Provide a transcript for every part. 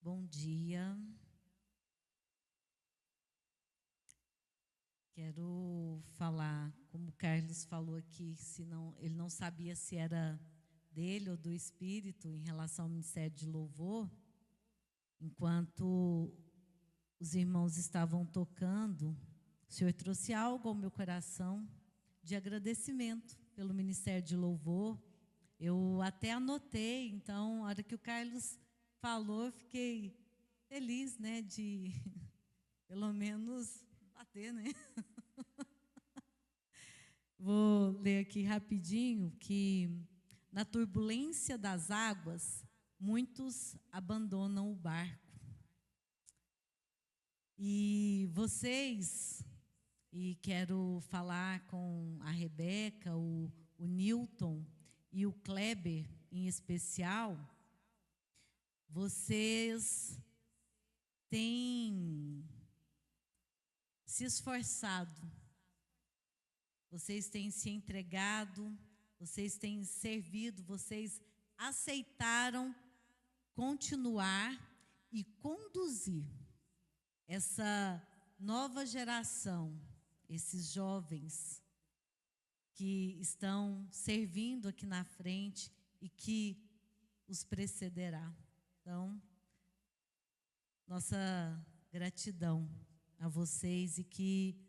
Bom dia. Quero falar, como o Carlos falou aqui, ele não sabia se era dele ou do Espírito em relação ao ministério de louvor. Enquanto os irmãos estavam tocando, o Senhor trouxe algo ao meu coração de agradecimento pelo ministério de louvor. Eu até anotei, então, a hora que o Carlos falou, eu fiquei feliz, né, de pelo menos bater, né? Vou ler aqui rapidinho que na turbulência das águas, muitos abandonam o barco. E vocês, e quero falar com a Rebeca, o Newton e o Kleber em especial, vocês têm se esforçado, vocês têm se entregado, vocês têm servido, vocês aceitaram continuar e conduzir essa nova geração, esses jovens que estão servindo aqui na frente e que os precederá. Então, nossa gratidão a vocês e que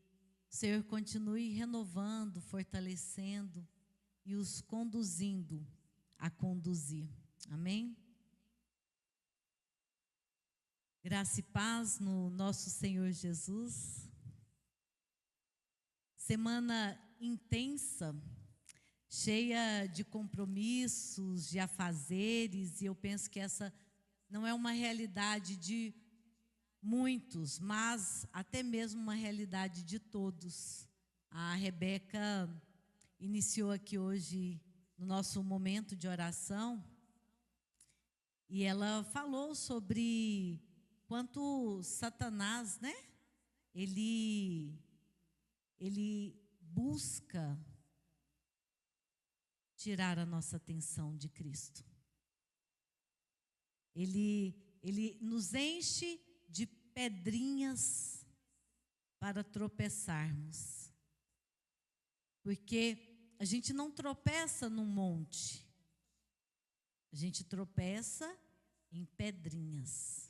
o Senhor continue renovando, fortalecendo e os conduzindo a conduzir. Amém? Graça e paz no nosso Senhor Jesus. Semana intensa, cheia de compromissos, de afazeres, e eu penso que essa não é uma realidade de muitos, mas até mesmo uma realidade de todos. A Rebeca iniciou aqui hoje no nosso momento de oração e ela falou sobre quanto Satanás, né? Ele busca tirar a nossa atenção de Cristo. Ele nos enche de pedrinhas para tropeçarmos. Porque a gente não tropeça num monte. A gente tropeça em pedrinhas.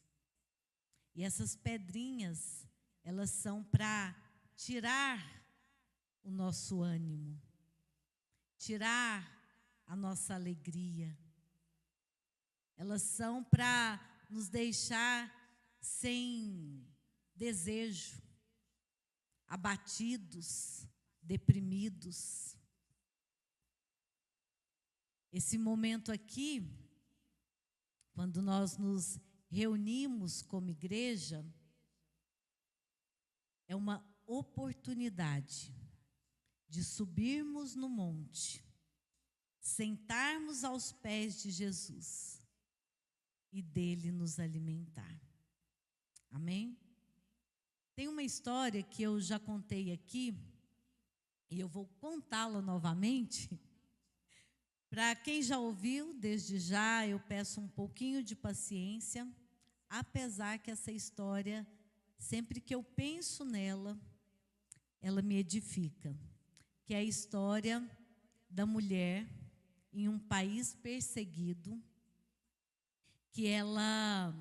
E essas pedrinhas, elas são para tirar o nosso ânimo, tirar a nossa alegria. Elas são para nos deixar sem desejo, abatidos, deprimidos. Esse momento aqui, quando nós nos reunimos como igreja, é uma oportunidade de subirmos no monte, sentarmos aos pés de Jesus e dele nos alimentar. Amém? Tem uma história que eu já contei aqui, e eu vou contá-la novamente. Para quem já ouviu, desde já eu peço um pouquinho de paciência, apesar que essa história, sempre que eu penso nela, ela me edifica. Que é a história da mulher em um país perseguido, que ela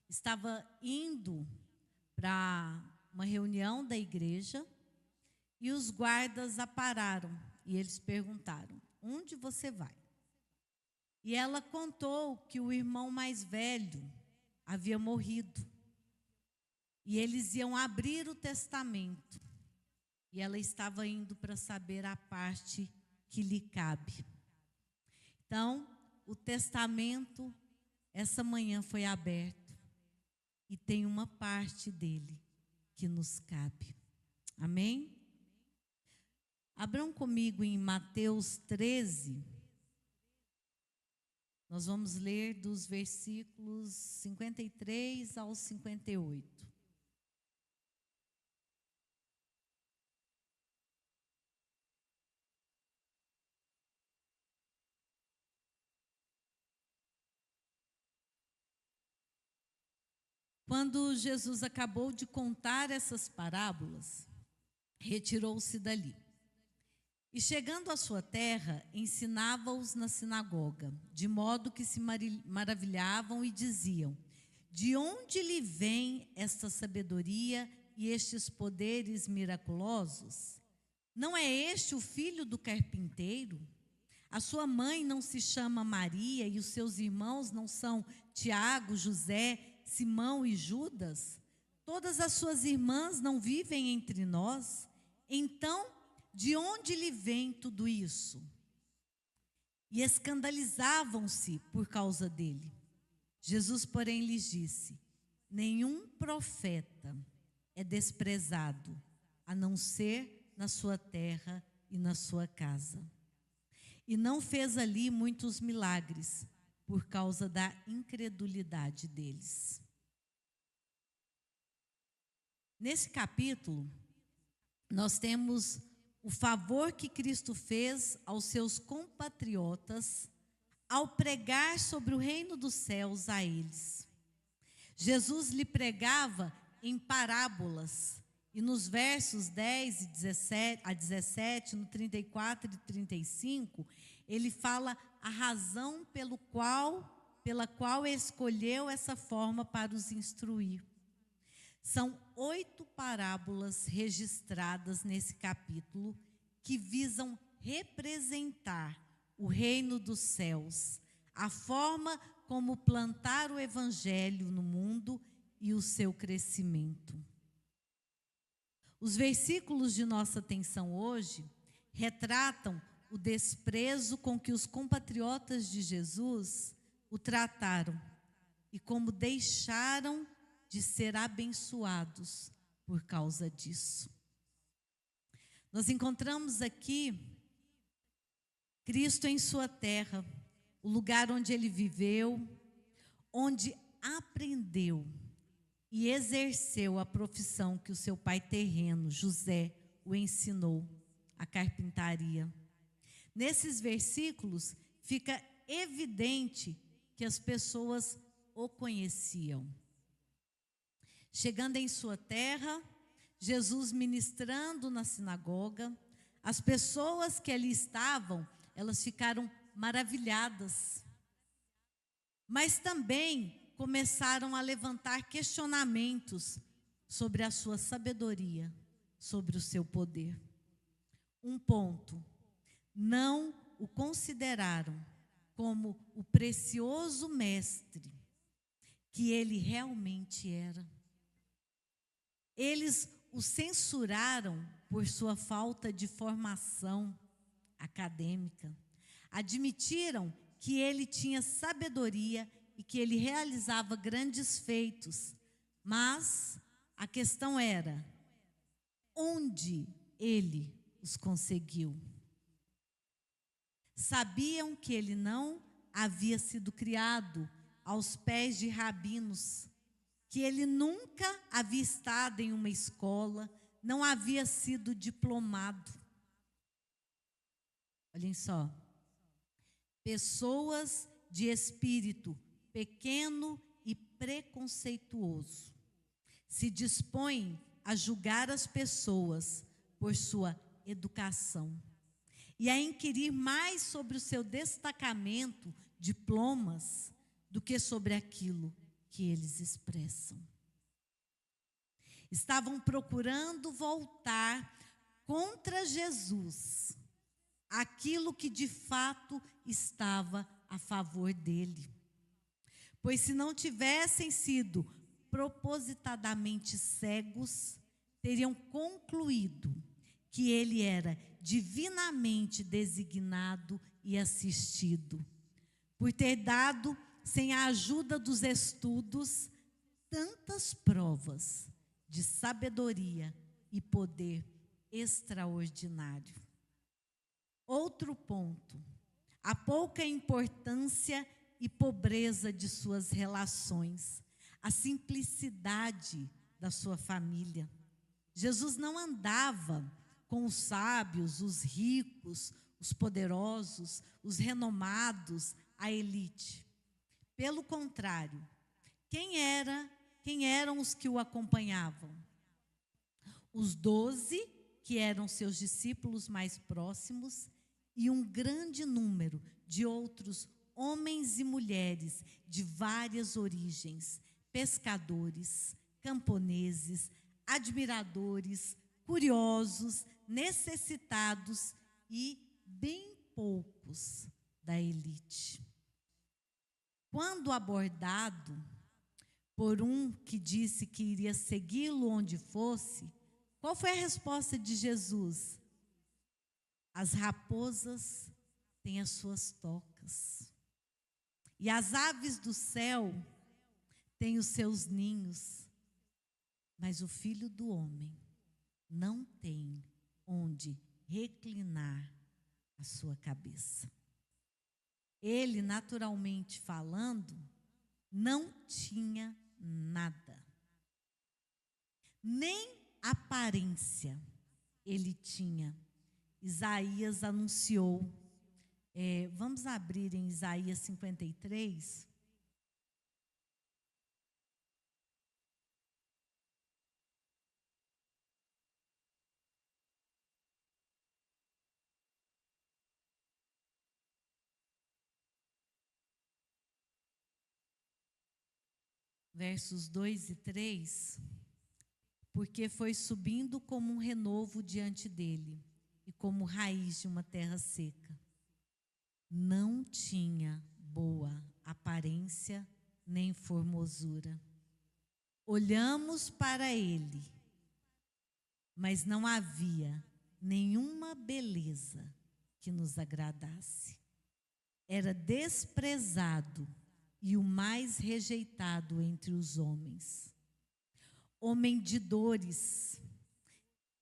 estava indo para uma reunião da igreja e os guardas a pararam e eles perguntaram: onde você vai? E ela contou que o irmão mais velho havia morrido e eles iam abrir o testamento e ela estava indo para saber a parte que lhe cabe. Então, o testamento essa manhã foi aberto e tem uma parte dele que nos cabe. Amém? Abram comigo em Mateus 13. Nós vamos ler dos versículos 53 ao 58. Quando Jesus acabou de contar essas parábolas, retirou-se dali. E chegando à sua terra, ensinava-os na sinagoga, de modo que se maravilhavam e diziam: de onde lhe vem esta sabedoria e estes poderes miraculosos? Não é este o filho do carpinteiro? A sua mãe não se chama Maria e os seus irmãos não são Tiago, José, Simão e Judas? Todas as suas irmãs não vivem entre nós? Então, de onde lhe vem tudo isso? E escandalizavam-se por causa dele. Jesus, porém, lhes disse: nenhum profeta é desprezado, a não ser na sua terra e na sua casa. E não fez ali muitos milagres, por causa da incredulidade deles. Nesse capítulo, nós temos o favor que Cristo fez aos seus compatriotas ao pregar sobre o reino dos céus a eles. Jesus lhe pregava em parábolas, e nos versos 10 a 17, no 34 e 35, ele fala a razão pela qual ele escolheu essa forma para os instruir. São 8 parábolas registradas nesse capítulo que visam representar o reino dos céus, a forma como plantar o evangelho no mundo e o seu crescimento. Os versículos de nossa atenção hoje retratam o desprezo com que os compatriotas de Jesus o trataram e como deixaram de ser abençoados por causa disso. Nós encontramos aqui Cristo em sua terra, o lugar onde ele viveu, onde aprendeu e exerceu a profissão que o seu pai terreno, José, o ensinou, a carpintaria. Nesses versículos fica evidente que as pessoas o conheciam. Chegando em sua terra, Jesus ministrando na sinagoga, as pessoas que ali estavam, elas ficaram maravilhadas. Mas também começaram a levantar questionamentos sobre a sua sabedoria, sobre o seu poder. Um ponto: não o consideraram como o precioso mestre que ele realmente era. Eles o censuraram por sua falta de formação acadêmica. Admitiram que ele tinha sabedoria e que ele realizava grandes feitos. Mas a questão era: onde ele os conseguiu? Sabiam que ele não havia sido criado aos pés de rabinos, que ele nunca havia estado em uma escola, não havia sido diplomado. Olhem só, pessoas de espírito pequeno e preconceituoso se dispõem a julgar as pessoas por sua educação e a inquirir mais sobre o seu destacamento, diplomas, do que sobre aquilo que eles expressam. Estavam procurando voltar contra Jesus aquilo que de fato estava a favor dele. Pois se não tivessem sido propositadamente cegos, teriam concluído que ele era divinamente designado e assistido, por ter dado, sem a ajuda dos estudos, tantas provas de sabedoria e poder extraordinário. Outro ponto: a pouca importância e pobreza de suas relações, a simplicidade da sua família. Jesus não andava com os sábios, os ricos, os poderosos, os renomados, a elite. Pelo contrário, quem era quem eram os que o acompanhavam? Os 12, que eram seus discípulos mais próximos, e um grande número de outros homens e mulheres de várias origens, pescadores, camponeses, admiradores, curiosos, necessitados e bem poucos da elite. Quando abordado por um que disse que iria segui-lo onde fosse, qual foi a resposta de Jesus? As raposas têm as suas tocas, e as aves do céu têm os seus ninhos, mas o Filho do Homem não tem onde reclinar a sua cabeça. Ele, naturalmente falando, não tinha nada, nem aparência ele tinha. Isaías anunciou, vamos abrir em Isaías 53. Versos 2 e 3, porque foi subindo como um renovo diante dele, e como raiz de uma terra seca. Não tinha boa aparência, nem formosura. Olhamos para ele, mas não havia nenhuma beleza que nos agradasse. Era desprezado e o mais rejeitado entre os homens. Homem de dores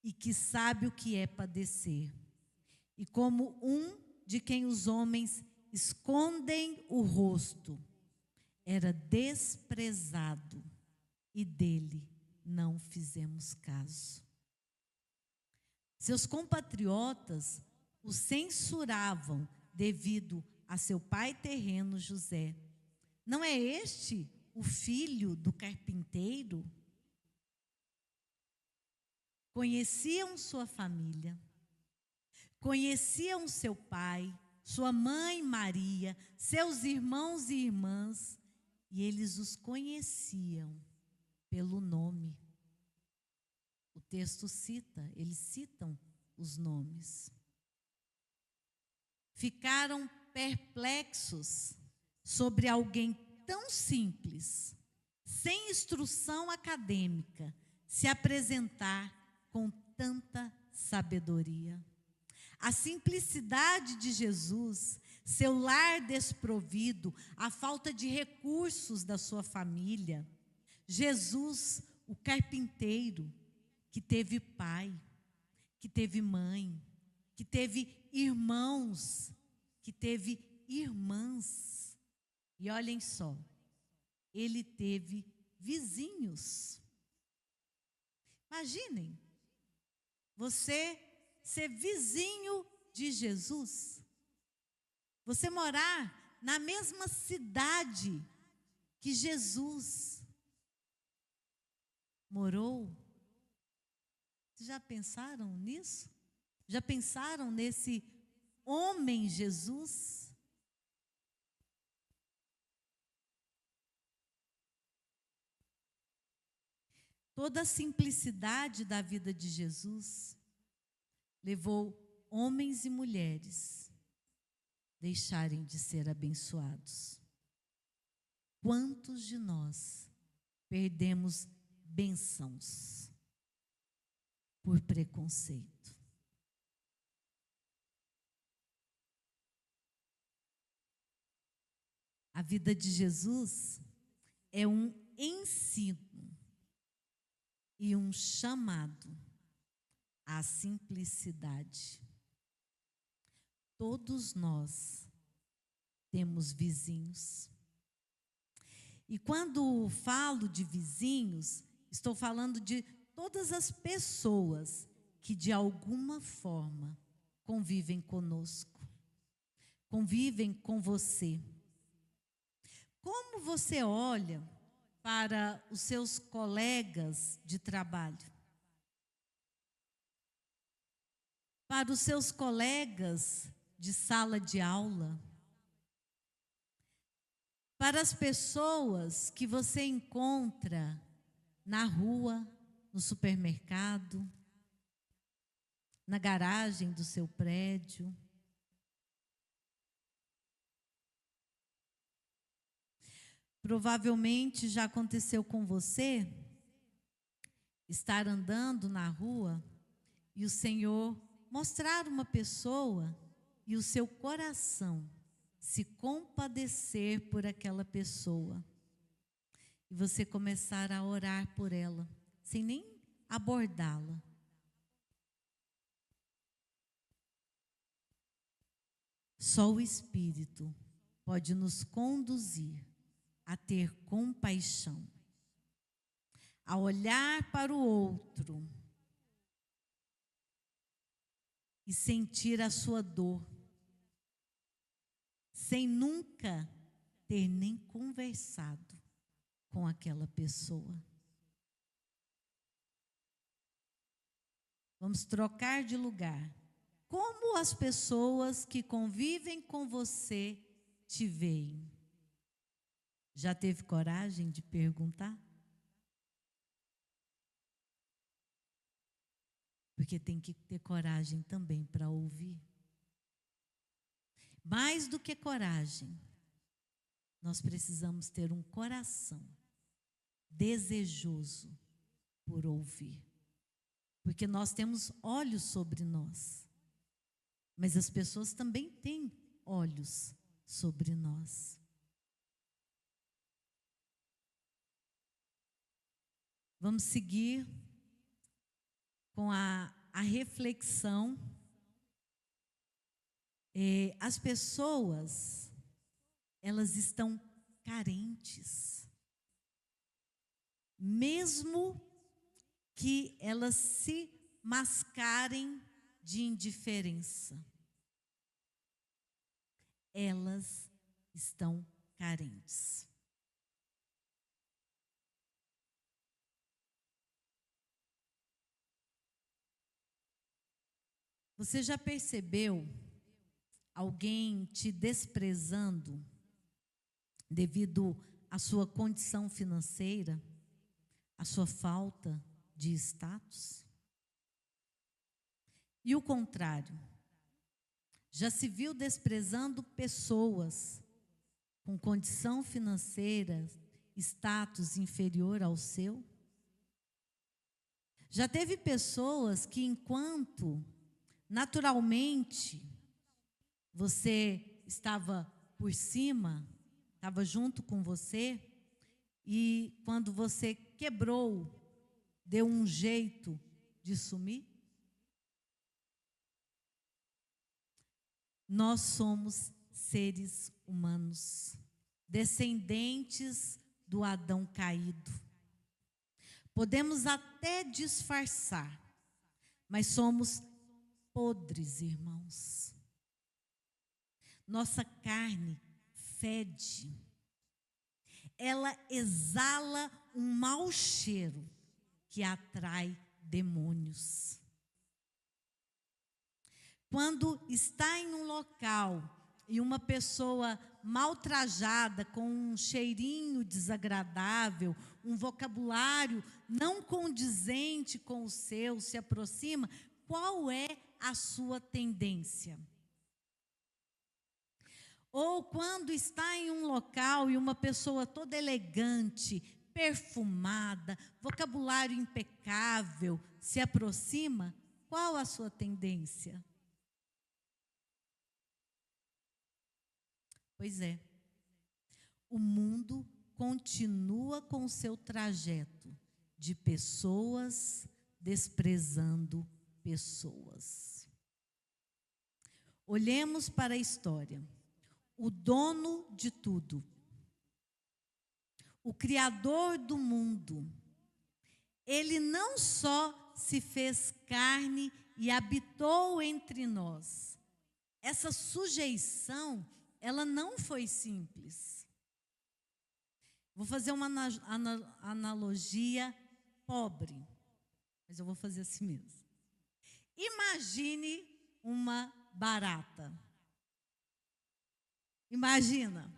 e que sabe o que é padecer. E como um de quem os homens escondem o rosto, era desprezado e dele não fizemos caso. Seus compatriotas o censuravam devido a seu pai terreno José. Não é este o filho do carpinteiro? Conheciam sua família, conheciam seu pai, sua mãe Maria, seus irmãos e irmãs, e eles os conheciam pelo nome. O texto cita, eles citam os nomes. Ficaram perplexos sobre alguém tão simples, sem instrução acadêmica, se apresentar com tanta sabedoria. A simplicidade de Jesus, seu lar desprovido, a falta de recursos da sua família. Jesus, o carpinteiro, que teve pai, que teve mãe, que teve irmãos, que teve irmãs. E olhem só, ele teve vizinhos. Imaginem, você ser vizinho de Jesus, você morar na mesma cidade que Jesus morou. Vocês já pensaram nisso? Já pensaram nesse homem Jesus? Toda a simplicidade da vida de Jesus levou homens e mulheres deixarem de ser abençoados. Quantos de nós perdemos bênçãos por preconceito? A vida de Jesus é um ensino e um chamado à simplicidade. Todos nós temos vizinhos. E quando falo de vizinhos, estou falando de todas as pessoas que de alguma forma convivem conosco, convivem com você. Como você olha para os seus colegas de trabalho, para os seus colegas de sala de aula, para as pessoas que você encontra na rua, no supermercado, na garagem do seu prédio. Provavelmente já aconteceu com você estar andando na rua e o Senhor mostrar uma pessoa e o seu coração se compadecer por aquela pessoa. E você começar a orar por ela, sem nem abordá-la. Só o Espírito pode nos conduzir a ter compaixão, a olhar para o outro e sentir a sua dor, sem nunca ter nem conversado com aquela pessoa. Vamos trocar de lugar. Como as pessoas que convivem com você te veem? Já teve coragem de perguntar? Porque tem que ter coragem também para ouvir. Mais do que coragem, nós precisamos ter um coração desejoso por ouvir. Porque nós temos olhos sobre nós, mas as pessoas também têm olhos sobre nós. Vamos seguir com a reflexão. As pessoas, elas estão carentes, mesmo que elas se mascarem de indiferença. Elas estão carentes. Você já percebeu alguém te desprezando devido à sua condição financeira, à sua falta de status? E o contrário, já se viu desprezando pessoas com condição financeira, status inferior ao seu? Já teve pessoas que, enquanto naturalmente você estava por cima, estava junto com você, e quando você quebrou, deu um jeito de sumir? Nós somos seres humanos, descendentes do Adão caído. Podemos até disfarçar, mas somos podres, irmãos. Nossa carne fede. Ela exala um mau cheiro que atrai demônios. Quando está em um local e uma pessoa mal trajada, com um cheirinho desagradável, um vocabulário não condizente com o seu, se aproxima, qual é a sua tendência? Ou quando está em um local e uma pessoa toda elegante, perfumada, vocabulário impecável, se aproxima, qual a sua tendência? Pois é, o mundo continua com o seu trajeto de pessoas desprezando pessoas. Olhemos para a história. O dono de tudo, o Criador do mundo, ele não só se fez carne e habitou entre nós. Essa sujeição, ela não foi simples. Vou fazer uma analogia pobre, mas eu vou fazer assim mesmo. Imagine uma barata. Imagina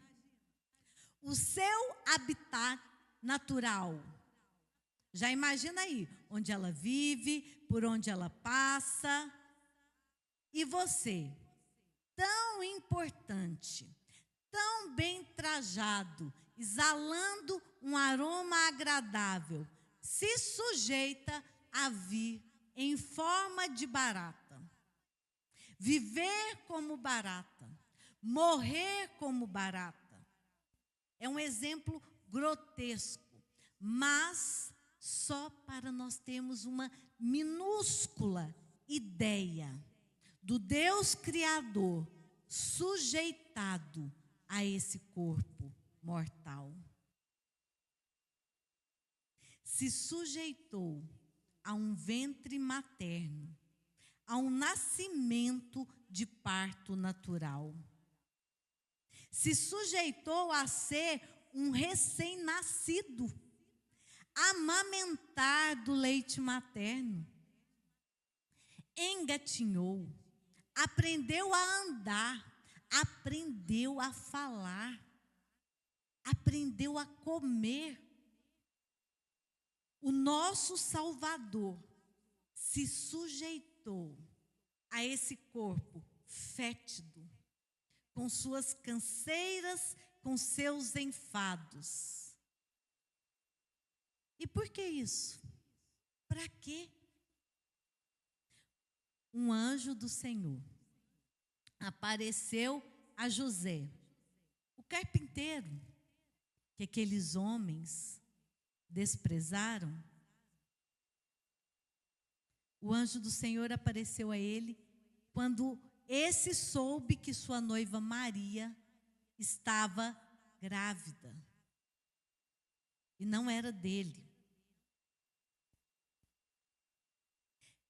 o seu habitat natural. Já imagina aí, onde ela vive, por onde ela passa. E você, tão importante, tão bem trajado, exalando um aroma agradável, se sujeita a vir em forma de barata. Viver como barata, morrer como barata. É um exemplo grotesco, mas só para nós termos uma minúscula ideia do Deus Criador sujeitado a esse corpo mortal. Se sujeitou a um ventre materno, a um nascimento de parto natural. Se sujeitou a ser um recém-nascido, amamentar do leite materno. Engatinhou, aprendeu a andar, aprendeu a falar, aprendeu a comer. O nosso Salvador se sujeitou a esse corpo fétido, com suas canseiras, com seus enfados. E por que isso? Para quê? Um anjo do Senhor apareceu a José, o carpinteiro, que aqueles homens desprezaram. O anjo do Senhor apareceu a ele quando esse soube que sua noiva Maria estava grávida. E não era dele.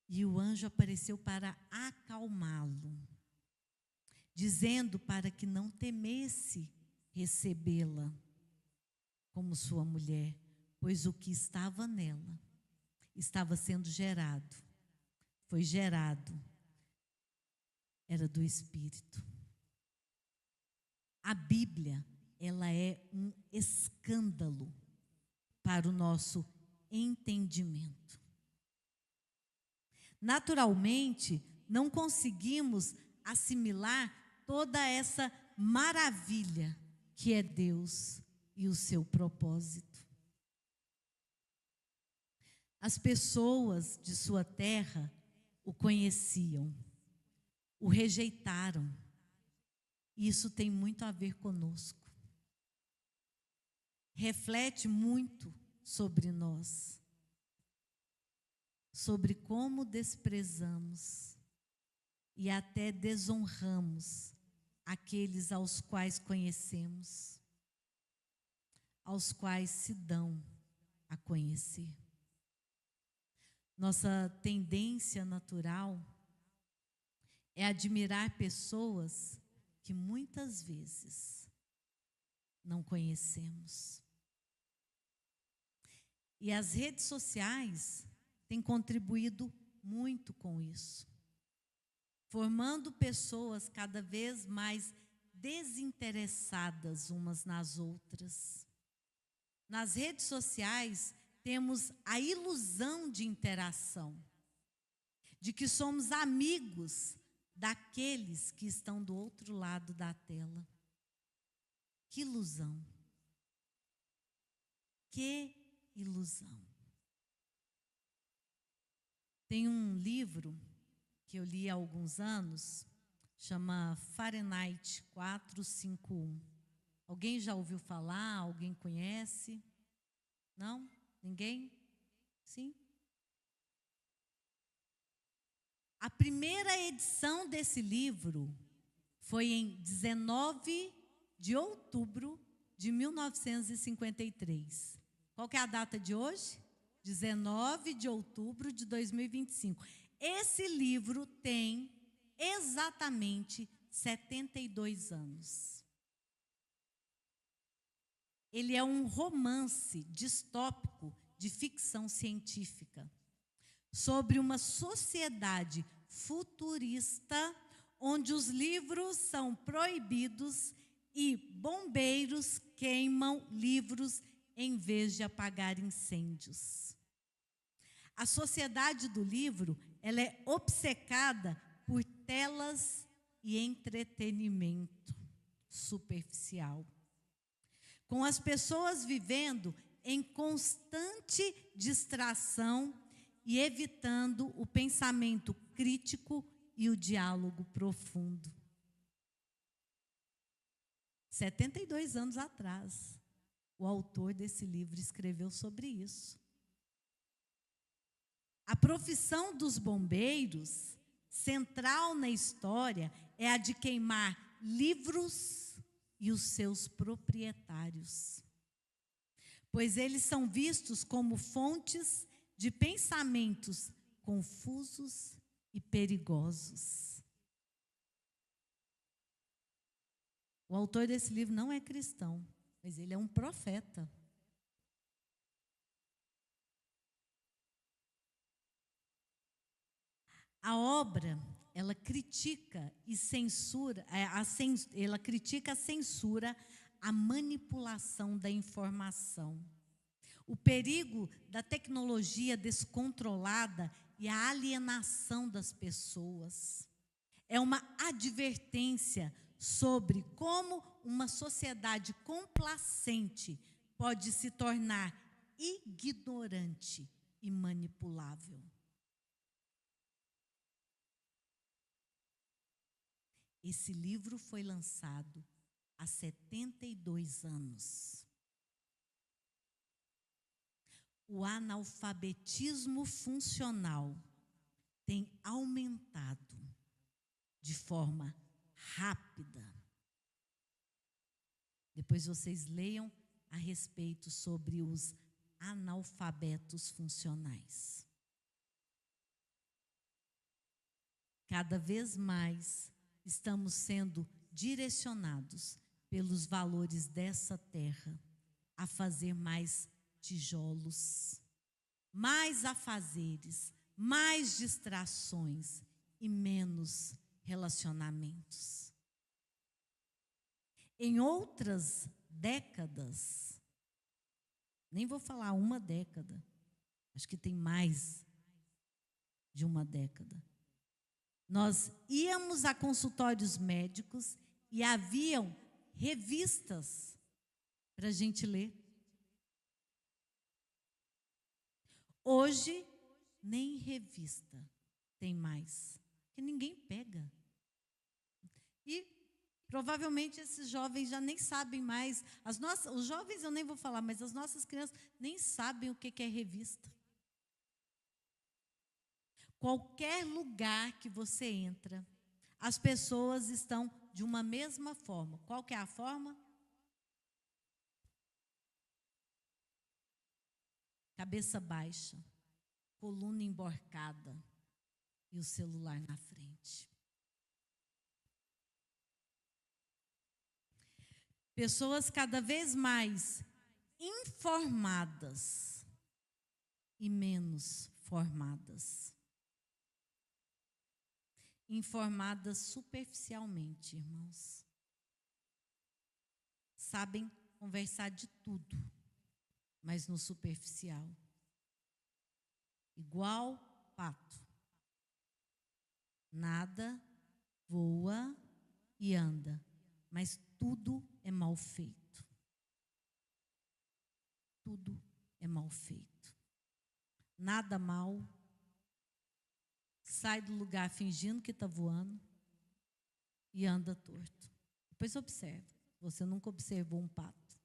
E o anjo apareceu para acalmá-lo, dizendo para que não temesse recebê-la como sua mulher, pois o que estava nela estava sendo gerado, foi gerado, era do Espírito. A Bíblia, ela é um escândalo para o nosso entendimento. Naturalmente, não conseguimos assimilar toda essa maravilha que é Deus e o seu propósito. As pessoas de sua terra o conheciam, o rejeitaram. E isso tem muito a ver conosco. Reflete muito sobre nós, sobre como desprezamos e até desonramos aqueles aos quais conhecemos, aos quais se dão a conhecer. Nossa tendência natural é admirar pessoas que muitas vezes não conhecemos. E as redes sociais têm contribuído muito com isso, formando pessoas cada vez mais desinteressadas umas nas outras. Nas redes sociais, temos a ilusão de interação, de que somos amigos daqueles que estão do outro lado da tela. Que ilusão! Que ilusão! Tem um livro que eu li há alguns anos, chama Fahrenheit 451. Alguém já ouviu falar? Alguém conhece? Não? Ninguém? Sim? A primeira edição desse livro foi em 19 de outubro de 1953. Qual que é a data de hoje? 19 de outubro de 2025. Esse livro tem exatamente 72 anos. ele é um romance distópico de ficção científica sobre uma sociedade futurista onde os livros são proibidos e bombeiros queimam livros em vez de apagar incêndios. A sociedade do livro, ela é obcecada por telas e entretenimento superficial, com as pessoas vivendo em constante distração e evitando o pensamento crítico e o diálogo profundo. 72 anos atrás, o autor desse livro escreveu sobre isso. A profissão dos bombeiros, central na história, é a de queimar livros e os seus proprietários, pois eles são vistos como fontes de pensamentos confusos e perigosos. O autor desse livro não é cristão, mas ele é um profeta. A obra, ela critica e censura, ela critica a censura, a manipulação da informação, o perigo da tecnologia descontrolada e a alienação das pessoas. É uma advertência sobre como uma sociedade complacente pode se tornar ignorante e manipulável. Esse livro foi lançado há 72 anos. O analfabetismo funcional tem aumentado de forma rápida. Depois vocês leiam a respeito sobre os analfabetos funcionais. Cada vez mais estamos sendo direcionados pelos valores dessa terra a fazer mais tijolos, mais afazeres, mais distrações e menos relacionamentos. Em outras décadas, nem vou falar uma década, acho que tem mais de uma década, nós íamos a consultórios médicos e haviam revistas para a gente ler. Hoje, nem revista tem mais, que ninguém pega. E provavelmente esses jovens já nem sabem mais. Os jovens eu nem vou falar, mas as nossas crianças nem sabem o que é revista. Qualquer lugar que você entra, as pessoas estão de uma mesma forma. Qual que é a forma? Cabeça baixa, coluna emborcada e o celular na frente. Pessoas cada vez mais informadas e menos formadas. Informadas superficialmente, irmãos. Sabem conversar de tudo, mas no superficial. Igual pato. Nada, voa e anda, mas tudo é mal feito. Tudo é mal feito. Nada mal. Sai do lugar fingindo que está voando e anda torto. Depois observa. Você nunca observou um pato.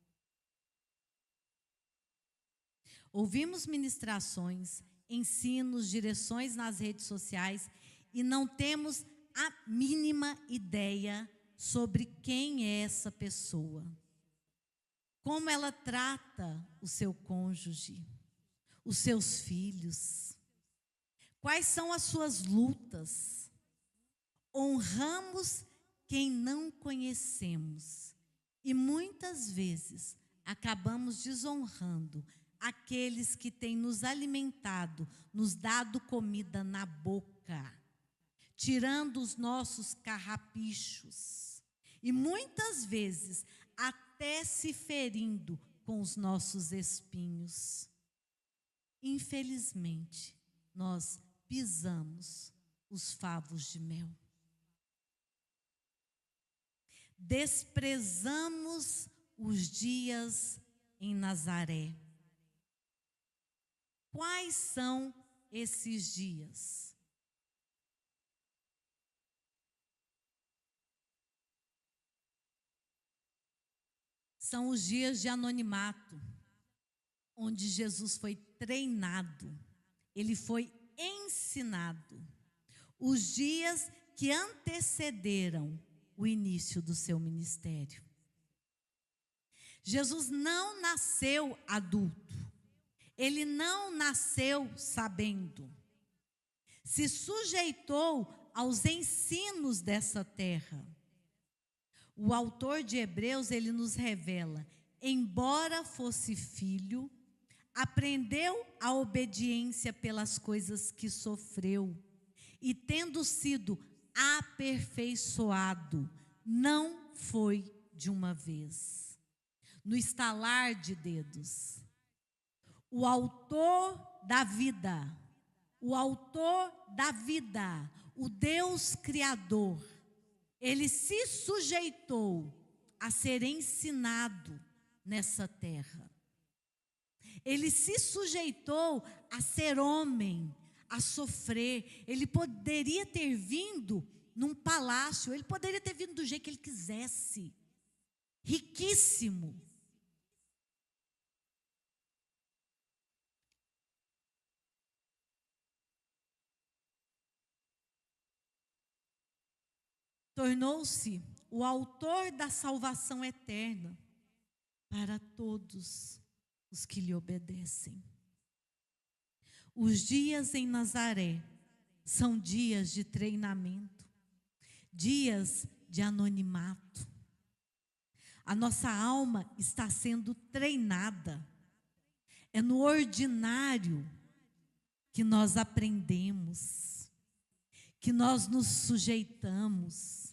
Ouvimos ministrações, ensinos, direções nas redes sociais e não temos a mínima ideia sobre quem é essa pessoa. Como ela trata o seu cônjuge, os seus filhos. Quais são as suas lutas? Honramos quem não conhecemos e muitas vezes acabamos desonrando aqueles que têm nos alimentado, nos dado comida na boca, tirando os nossos carrapichos e muitas vezes até se ferindo com os nossos espinhos. Infelizmente, nós pisamos os favos de mel. Desprezamos os dias em Nazaré. Quais são esses dias? São os dias de anonimato, onde Jesus foi treinado, ele foi ensinado. Os dias que antecederam o início do seu ministério. Jesus não nasceu adulto, ele não nasceu sabendo. Se sujeitou aos ensinos dessa terra. O autor de Hebreus, ele nos revela, embora fosse filho, aprendeu a obediência pelas coisas que sofreu, e tendo sido aperfeiçoado, não foi de uma vez, no estalar de dedos. O autor da vida, o Deus Criador, ele se sujeitou a ser ensinado nessa terra. Ele se sujeitou a ser homem, a sofrer. Ele poderia ter vindo num palácio, ele poderia ter vindo do jeito que ele quisesse, riquíssimo. Tornou-se o autor da salvação eterna para todos os que lhe obedecem. Os dias em Nazaré são dias de treinamento, dias de anonimato. A nossa alma está sendo treinada. É no ordinário que nós aprendemos, que nós nos sujeitamos.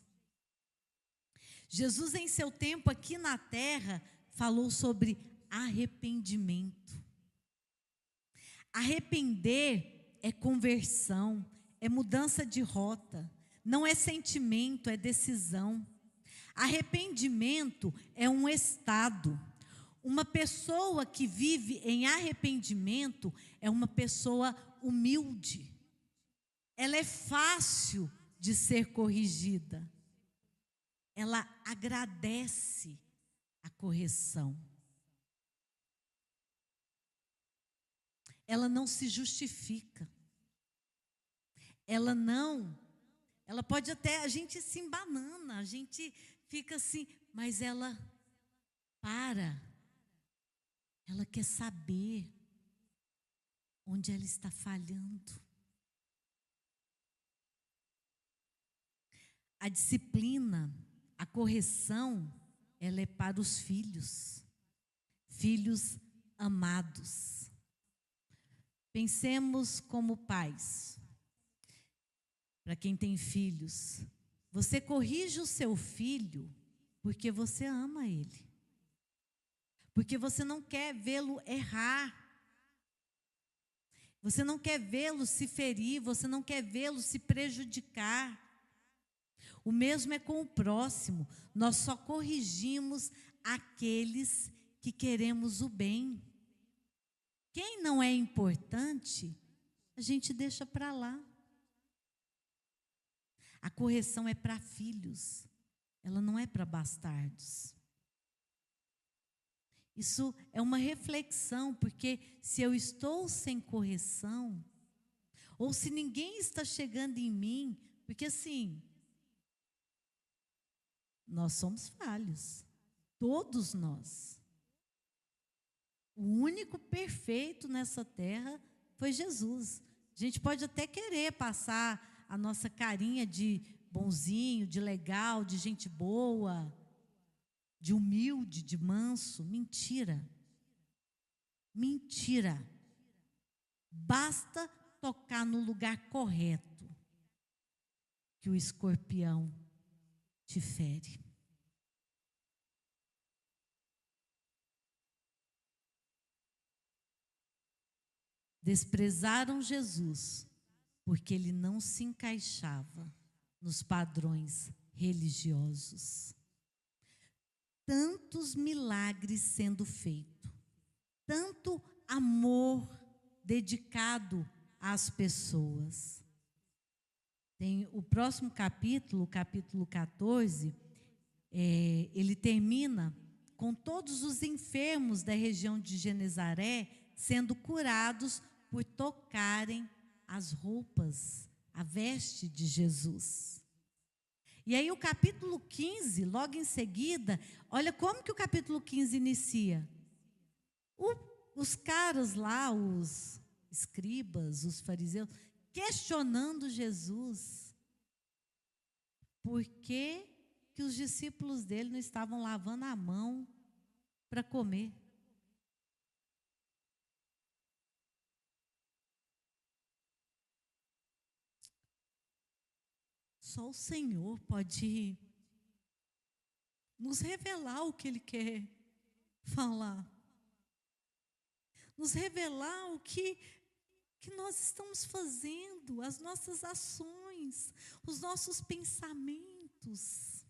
Jesus, em seu tempo aqui na terra, falou sobre arrependimento. Arrepender é conversão, é mudança de rota, não é sentimento, é decisão. Arrependimento é um estado. Uma pessoa que vive em arrependimento é uma pessoa humilde. Ela é fácil de ser corrigida. Ela agradece a correção. Ela não se justifica. Ela pode até, a gente se embanana, a gente fica assim, mas ela para. Ela quer saber onde ela está falhando. A disciplina, a correção, ela é para os filhos amados. Pensemos como pais. Para quem tem filhos, você corrige o seu filho porque você ama ele. Porque você não quer vê-lo errar. Você não quer vê-lo se ferir, você não quer vê-lo se prejudicar. O mesmo é com o próximo. Nós só corrigimos aqueles que queremos o bem. Quem não é importante, a gente deixa para lá. A correção é para filhos, ela não é para bastardos. Isso é uma reflexão, porque se eu estou sem correção, ou se ninguém está chegando em mim, porque assim, nós somos falhos, todos nós. O único perfeito nessa terra foi Jesus. A gente pode até querer passar a nossa carinha de bonzinho, de legal, de gente boa, de humilde, de manso. Mentira. Mentira. Basta tocar no lugar correto que o escorpião te fere. Desprezaram Jesus porque ele não se encaixava nos padrões religiosos. Tantos milagres sendo feitos, tanto amor dedicado às pessoas. Tem o próximo capítulo, o capítulo 14, ele termina com todos os enfermos da região de Genezaré sendo curados por tocarem as roupas, a veste de Jesus. E aí o capítulo 15, logo em seguida, olha como que o capítulo 15 inicia. Os caras lá, os escribas, os fariseus, questionando Jesus. Por que os discípulos dele não estavam lavando a mão para comer? Só o Senhor pode nos revelar o que Ele quer falar. Nos revelar o que nós estamos fazendo, as nossas ações, os nossos pensamentos.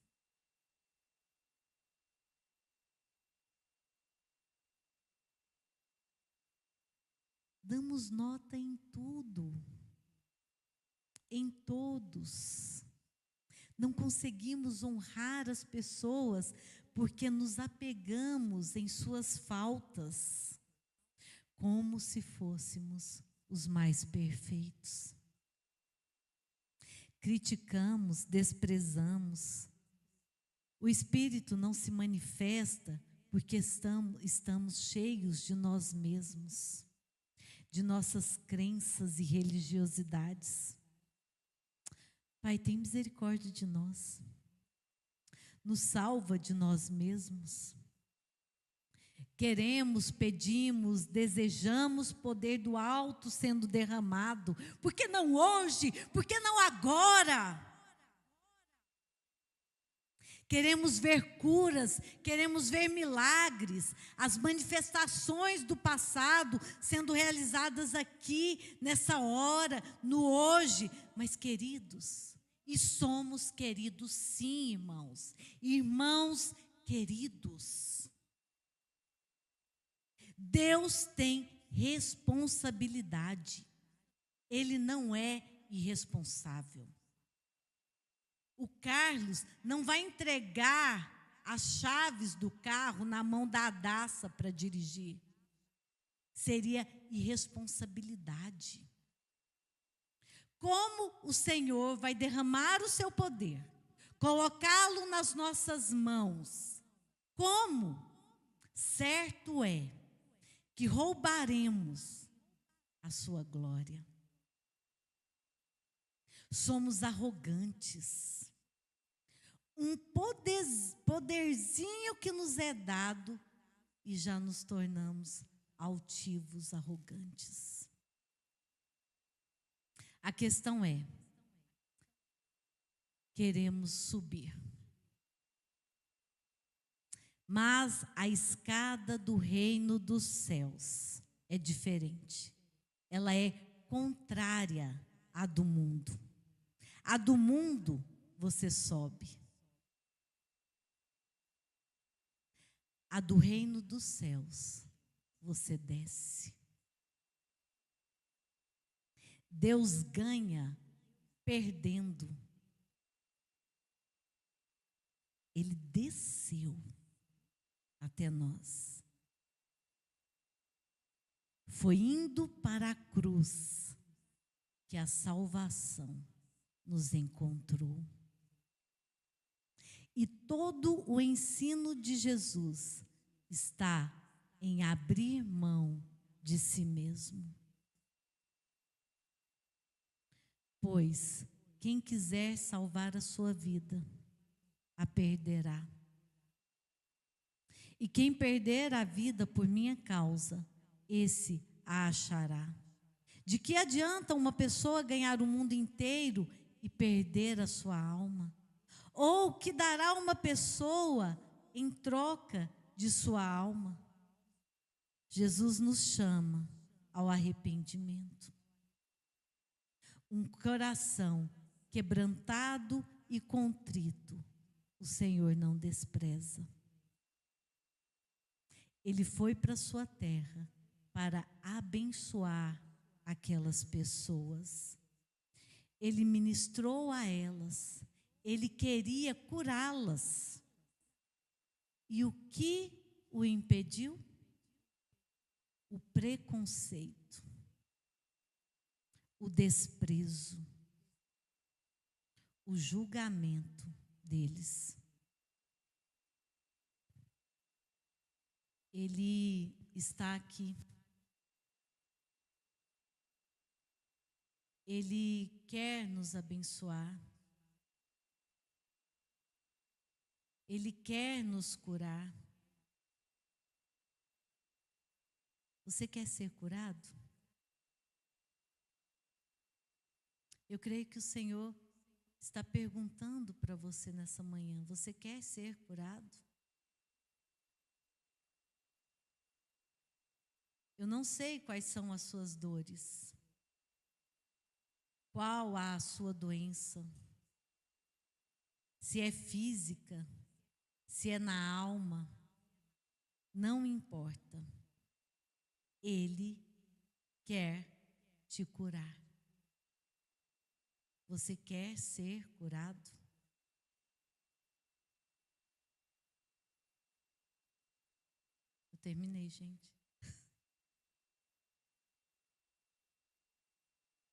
Damos nota em tudo, em todos. Não conseguimos honrar as pessoas porque nos apegamos em suas faltas, como se fôssemos os mais perfeitos. Criticamos, desprezamos. O Espírito não se manifesta porque estamos cheios de nós mesmos, de nossas crenças e religiosidades. Pai, tem misericórdia de nós. Nos salva de nós mesmos. Queremos, pedimos, desejamos poder do alto sendo derramado. Por que não hoje? Por que não agora? Queremos ver curas, queremos ver milagres, as manifestações do passado sendo realizadas aqui, nessa hora, no hoje. Mas, queridos, e somos queridos sim, irmãos. Irmãos queridos. Deus tem responsabilidade. Ele não é irresponsável. O Carlos não vai entregar as chaves do carro na mão da Adassa para dirigir. Seria irresponsabilidade. Como o Senhor vai derramar o seu poder, colocá-lo nas nossas mãos? Como? Certo é que roubaremos a sua glória. Somos arrogantes. Um poderzinho que nos é dado e já nos tornamos altivos, arrogantes. A questão é, queremos subir. Mas a escada do reino dos céus é diferente. Ela é contrária à do mundo. A do mundo, você sobe. A do reino dos céus, você desce. Deus ganha perdendo. Ele desceu até nós. Foi indo para a cruz que a salvação nos encontrou. E todo o ensino de Jesus está em abrir mão de si mesmo. Pois quem quiser salvar a sua vida, a perderá. E quem perder a vida por minha causa, esse a achará. De que adianta uma pessoa ganhar o mundo inteiro e perder a sua alma? Ou que dará uma pessoa em troca de sua alma? Jesus nos chama ao arrependimento. Um coração quebrantado e contrito, o Senhor não despreza. Ele foi para a sua terra para abençoar aquelas pessoas. Ele ministrou a elas, ele queria curá-las. E o que o impediu? O preconceito, o desprezo, o julgamento deles. Ele está aqui. Ele quer nos abençoar. Ele quer nos curar. Você quer ser curado? Eu creio que o Senhor está perguntando para você nessa manhã: você quer ser curado? Eu não sei quais são as suas dores. Qual a sua doença? Se é física, se é na alma, não importa. Ele quer te curar. Você quer ser curado? Eu terminei, gente.